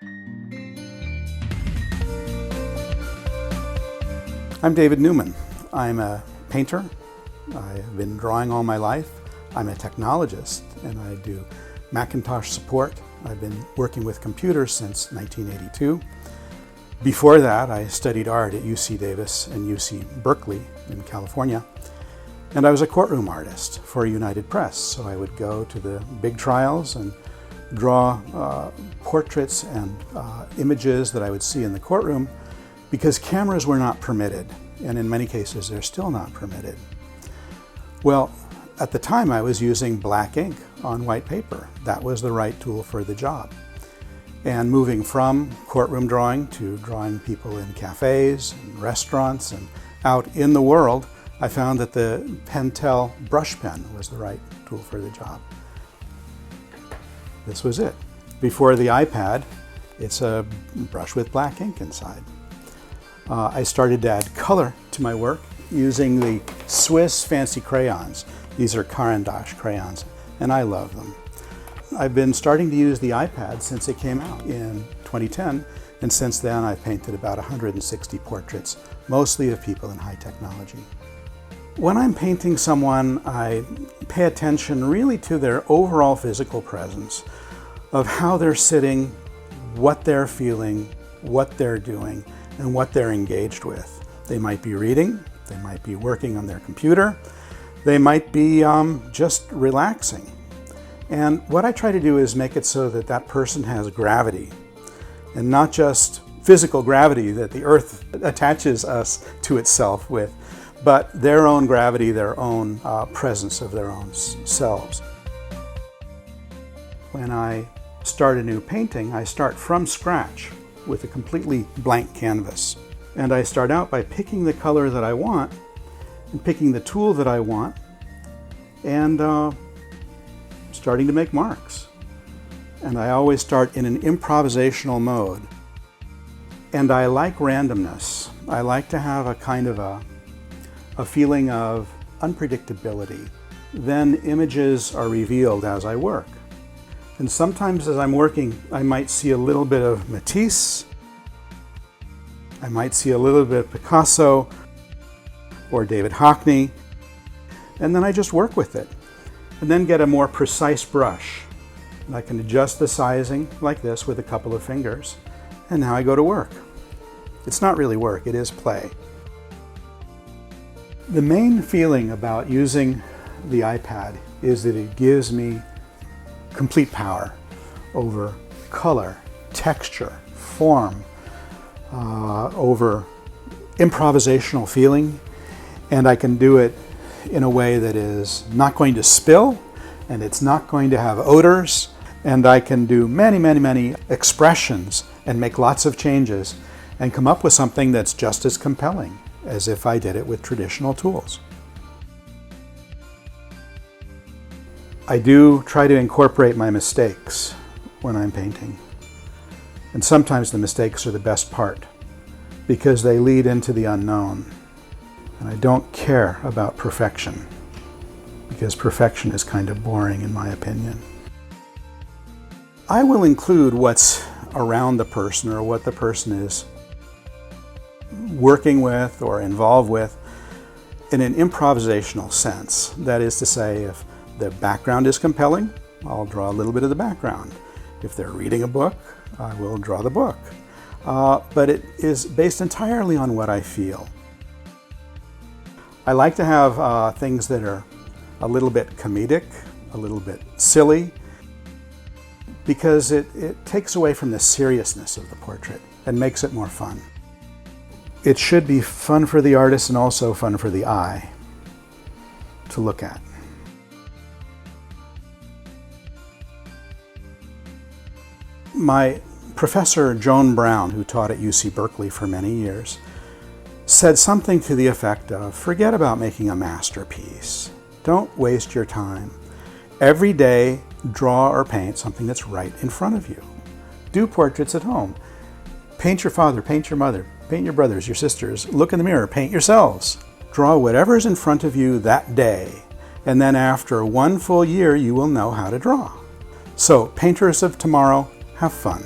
I'm David Newman. I'm a painter. I've been drawing all my life. I'm a technologist and I do Macintosh support. I've been working with computers since 1982. Before that, I studied art at UC Davis and UC Berkeley in California. And I was a courtroom artist for United Press. So I would go to the big trials and draw portraits and images that I would see in the courtroom because cameras were not permitted. And in many cases, they're still not permitted. Well, at the time I was using black ink on white paper. That was the right tool for the job. And moving from courtroom drawing to drawing people in cafes and restaurants and out in the world, I found that the Pentel brush pen was the right tool for the job. This was it. Before the iPad, it's a brush with black ink inside. I started to add color to my work using the Swiss fancy crayons. These are Caran d'Ache crayons, and I love them. I've been starting to use the iPad since it came out in 2010, and since then I've painted about 160 portraits, mostly of people in high technology. When I'm painting someone, I pay attention really to their overall physical presence, of how they're sitting, what they're feeling, what they're doing, and what they're engaged with. They might be reading, they might be working on their computer, they might be just relaxing. And what I try to do is make it so that that person has gravity, and not just physical gravity that the earth attaches us to itself with, but their own gravity, their own presence of their own selves. When I start a new painting, I start from scratch with a completely blank canvas. And I start out by picking the color that I want and picking the tool that I want and starting to make marks. And I always start in an improvisational mode. And I like randomness. I like to have a kind of a feeling of unpredictability. Then images are revealed as I work. And sometimes as I'm working, I might see a little bit of Matisse, I might see a little bit of Picasso or David Hockney, and then I just work with it. And then get a more precise brush. And I can adjust the sizing like this with a couple of fingers. And now I go to work. It's not really work, it is play. The main feeling about using the iPad is that it gives me complete power over color, texture, form, over improvisational feeling, and I can do it in a way that is not going to spill, and it's not going to have odors, and I can do many expressions and make lots of changes and come up with something that's just as compelling as if I did it with traditional tools. I do try to incorporate my mistakes when I'm painting. And sometimes the mistakes are the best part because they lead into the unknown. And I don't care about perfection because perfection is kind of boring in my opinion. I will include what's around the person or what the person is working with or involved with in an improvisational sense. That is to say, if the background is compelling, I'll draw a little bit of the background. If they're reading a book, I will draw the book. But it is based entirely on what I feel. I like to have things that are a little bit comedic, a little bit silly, because it takes away from the seriousness of the portrait and makes it more fun. It should be fun for the artist and also fun for the eye to look at. My professor, Joan Brown, who taught at UC Berkeley for many years, said something to the effect of, forget about making a masterpiece. Don't waste your time. Every day, draw or paint something that's right in front of you. Do portraits at home. Paint your father, paint your mother, paint your brothers, your sisters. Look in the mirror, paint yourselves. Draw whatever's in front of you that day, and then after one full year, you will know how to draw. So, painters of tomorrow, have fun.